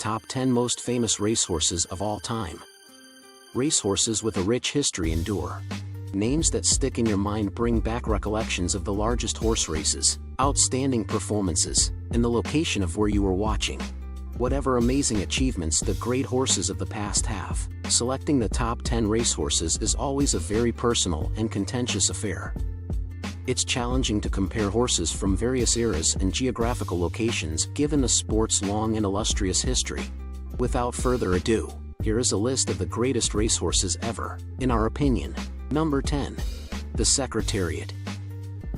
top 10 most famous racehorses of all time. Racehorses with a rich history endure. Names that stick in your mind bring back recollections of the largest horse races, outstanding performances, and the location of where you were watching. Whatever amazing achievements the great horses of the past have, selecting the top 10 racehorses is always a very personal and contentious affair. It's challenging to compare horses from various eras and geographical locations given the sport's long and illustrious history. Without further ado, here is a list of the greatest racehorses ever, in our opinion. Number 10. The Secretariat.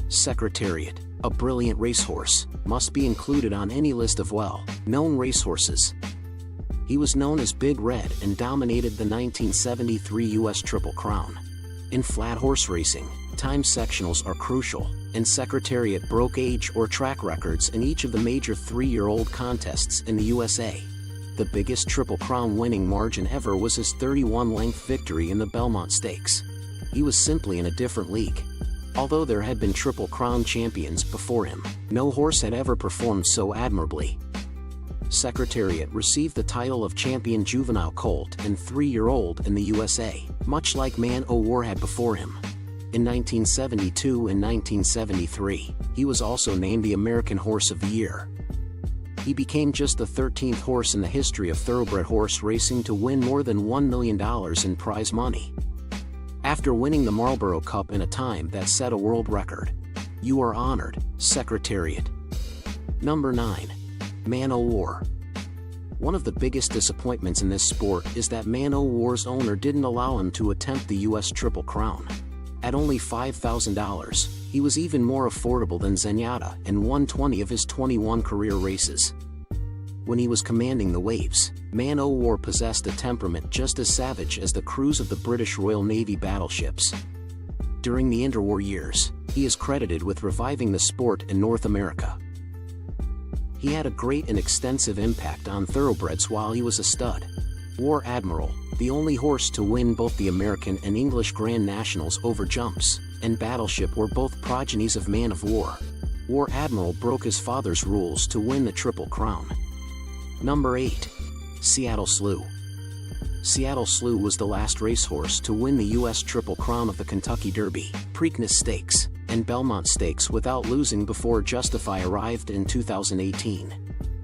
Secretariat, a brilliant racehorse, must be included on any list of well-known racehorses. He was known as Big Red and dominated the 1973 U.S. Triple Crown. In flat horse racing, time sectionals are crucial, and Secretariat broke age or track records in each of the major 3-year-old contests in the USA. The biggest Triple Crown winning margin ever was his 31-length victory in the Belmont Stakes. He was simply in a different league. Although there had been Triple Crown champions before him, no horse had ever performed so admirably. Secretariat received the title of champion juvenile colt and 3-year-old in the USA, much like Man O' War had before him. In 1972 and 1973, he was also named the American Horse of the Year. He became just the 13th horse in the history of thoroughbred horse racing to win more than $1 million in prize money. After winning the Marlboro Cup in a time that set a world record. You are honored, Secretariat. Number 9. Man O' War. One of the biggest disappointments in this sport is that Man O' War's owner didn't allow him to attempt the U.S. Triple Crown. At only $5,000, he was even more affordable than Zenyatta and won 20 of his 21 career races. When he was commanding the waves, Man O' War possessed a temperament just as savage as the crews of the British Royal Navy battleships. During the interwar years, he is credited with reviving the sport in North America. He had a great and extensive impact on thoroughbreds while he was a stud. War Admiral, the only horse to win both the American and English Grand Nationals over jumps, and Battleship were both progenies of Man of War. War Admiral broke his father's rules to win the Triple Crown. Number 8. Seattle Slew. Seattle Slew was the last racehorse to win the U.S. Triple Crown of the Kentucky Derby, Preakness Stakes, and Belmont Stakes without losing before Justify arrived in 2018.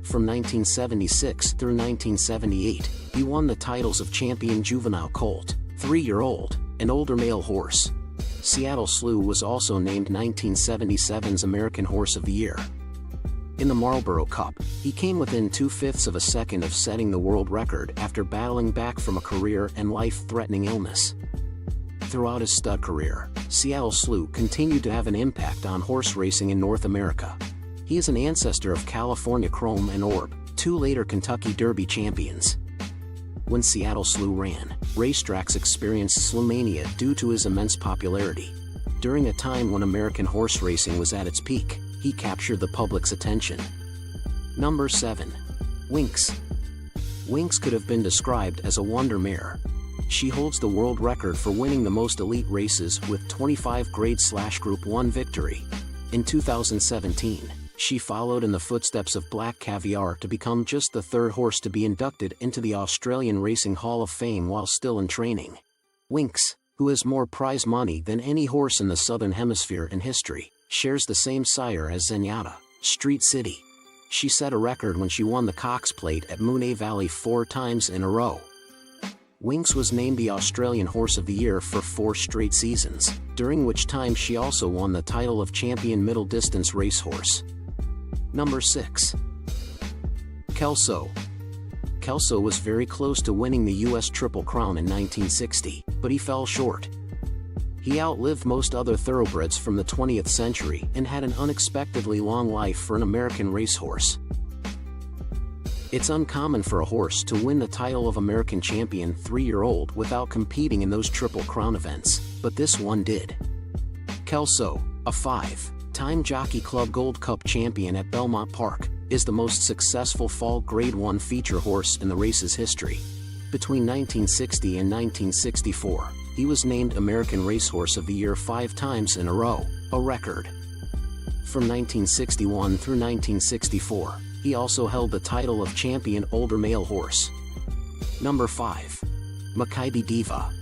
From 1976 through 1978, he won the titles of champion juvenile colt, 3-year-old, and older male horse. Seattle Slew was also named 1977's American Horse of the Year. In the Marlboro Cup, he came within 2/5 of a second of setting the world record after battling back from a career and life-threatening illness. Throughout his stud career, Seattle Slew continued to have an impact on horse racing in North America. He is an ancestor of California Chrome and Orb, 2 later Kentucky Derby champions. When Seattle Slew ran, racetracks experienced Slewmania due to his immense popularity. During a time when American horse racing was at its peak, he captured the public's attention. Number 7. Winx. Winx could have been described as a wonder mare. She holds the world record for winning the most elite races with 25 Grade/Group 1 victory. In 2017, she followed in the footsteps of Black Caviar to become just the 3rd horse to be inducted into the Australian Racing Hall of Fame while still in training. Winx, who has more prize money than any horse in the Southern Hemisphere in history, shares the same sire as Zenyatta, Street City. She set a record when she won the Cox Plate at Moonee Valley 4 times in a row. Winx was named the Australian Horse of the Year for 4 straight seasons, during which time she also won the title of champion middle distance racehorse. Number 6. Kelso. Kelso was very close to winning the U.S. Triple Crown in 1960, but he fell short. He outlived most other thoroughbreds from the 20th century and had an unexpectedly long life for an American racehorse. It's uncommon for a horse to win the title of American champion 3-year-old without competing in those Triple Crown events, but this one did. Kelso, a 5-time Jockey Club Gold Cup champion at Belmont Park, is the most successful fall Grade 1 feature horse in the race's history. Between 1960 and 1964, he was named American Racehorse of the Year 5 times in a row, a record. From 1961 through 1964, he also held the title of champion older male horse. Number 5. Makaibi Diva.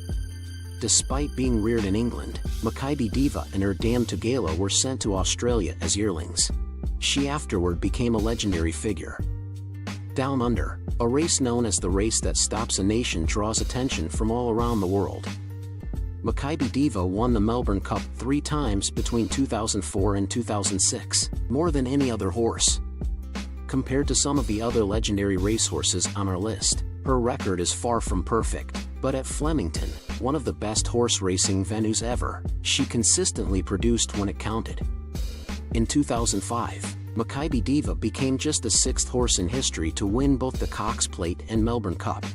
Despite being reared in England, Makaibi Diva and her dam Tugela were sent to Australia as yearlings. She afterward became a legendary figure. Down Under, a race known as the race that stops a nation, draws attention from all around the world. Makaibi Diva won the Melbourne Cup 3 times between 2004 and 2006, more than any other horse. Compared to some of the other legendary racehorses on our list, her record is far from perfect, but at Flemington, one of the best horse racing venues ever, she consistently produced when it counted. In 2005, Makaibi Diva became just the 6th horse in history to win both the Cox Plate and Melbourne Cup.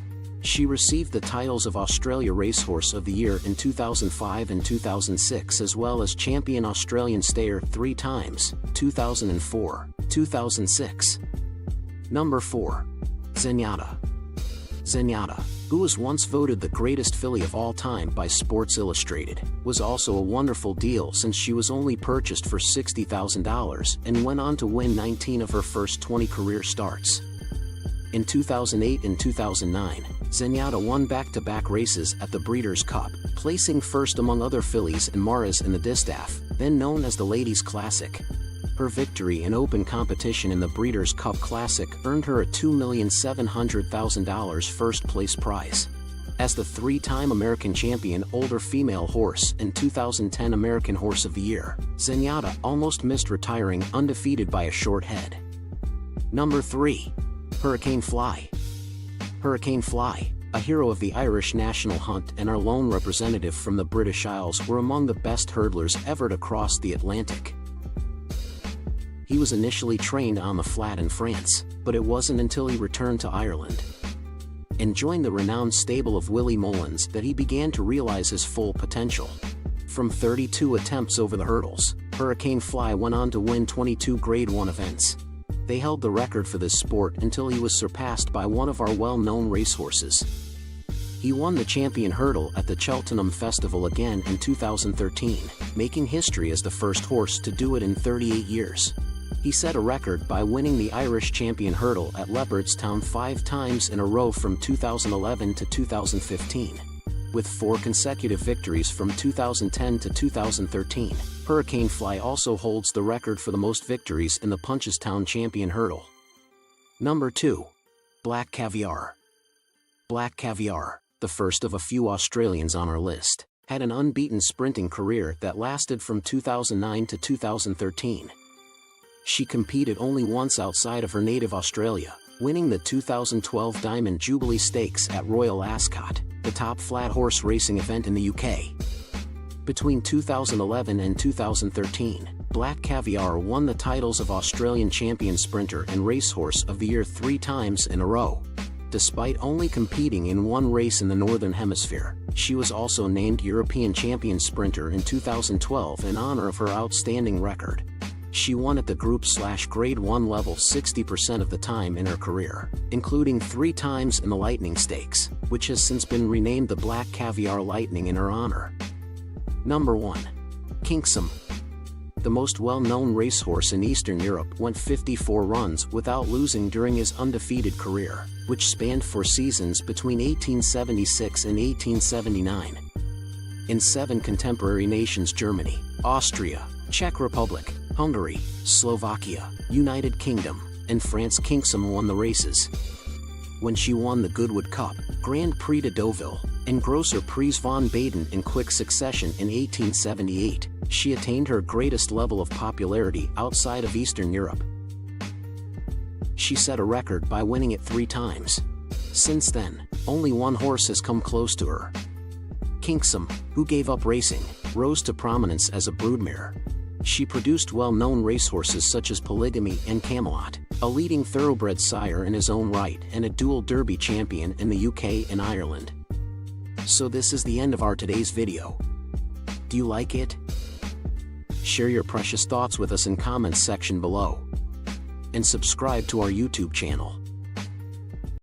She received the titles of Australia Racehorse of the Year in 2005 and 2006, as well as Champion Australian Stayer 3 times, 2004, 2006. Number 4. Zenyatta. Zenyatta, who was once voted the greatest filly of all time by Sports Illustrated, was also a wonderful deal since she was only purchased for $60,000 and went on to win 19 of her first 20 career starts. In 2008 and 2009, Zenyatta won back-to-back races at the Breeders' Cup, placing first among other fillies and mares in the Distaff, then known as the Ladies' Classic. Her victory in open competition in the Breeders' Cup Classic earned her a $2,700,000 first-place prize. As the 3-time American champion older female horse and 2010 American Horse of the Year, Zenyatta almost missed retiring undefeated by a short head. Number 3. Hurricane Fly. Hurricane Fly, a hero of the Irish national hunt and our lone representative from the British Isles, were among the best hurdlers ever to cross the Atlantic. He was initially trained on the flat in France, but it wasn't until he returned to Ireland and joined the renowned stable of Willie Mullins that he began to realize his full potential. From 32 attempts over the hurdles, Hurricane Fly went on to win 22 Grade 1 events. They held the record for this sport until he was surpassed by one of our well-known racehorses. He won the champion hurdle at the Cheltenham Festival again in 2013, making history as the first horse to do it in 38 years. He set a record by winning the Irish champion hurdle at Leopardstown 5 times in a row from 2011 to 2015. With 4 consecutive victories from 2010 to 2013, Hurricane Fly also holds the record for the most victories in the Punchestown champion hurdle. Number 2. Black Caviar. Black Caviar, the first of a few Australians on our list, had an unbeaten sprinting career that lasted from 2009 to 2013. She competed only once outside of her native Australia, winning the 2012 Diamond Jubilee Stakes at Royal Ascot, the top flat horse racing event in the UK. Between 2011 and 2013, Black Caviar won the titles of Australian Champion Sprinter and Racehorse of the Year 3 times in a row. Despite only competing in one race in the Northern Hemisphere, she was also named European Champion Sprinter in 2012 in honor of her outstanding record. She won at the Group/Grade 1 level 60% of the time in her career, including 3 times in the Lightning Stakes, which has since been renamed the Black Caviar Lightning in her honor. Number 1. Kinksum. The most well-known racehorse in Eastern Europe went 54 runs without losing during his undefeated career, which spanned 4 seasons between 1876 and 1879. In 7 contemporary nations, Germany, Austria, Czech Republic, Hungary, Slovakia, United Kingdom, and France, Kinksum won the races. When she won the Goodwood Cup, Grand Prix de Deauville, and Grosser Prix van Baden in quick succession in 1878, she attained her greatest level of popularity outside of Eastern Europe. She set a record by winning it 3 times. Since then, only one horse has come close to her. Kinksum, who gave up racing, rose to prominence as a broodmare. She produced well-known racehorses such as Polygamy and Camelot, a leading thoroughbred sire in his own right and a dual Derby champion in the UK and Ireland. So this is the end of our today's video. Do you like it? Share your precious thoughts with us in comments section below. And subscribe to our YouTube channel.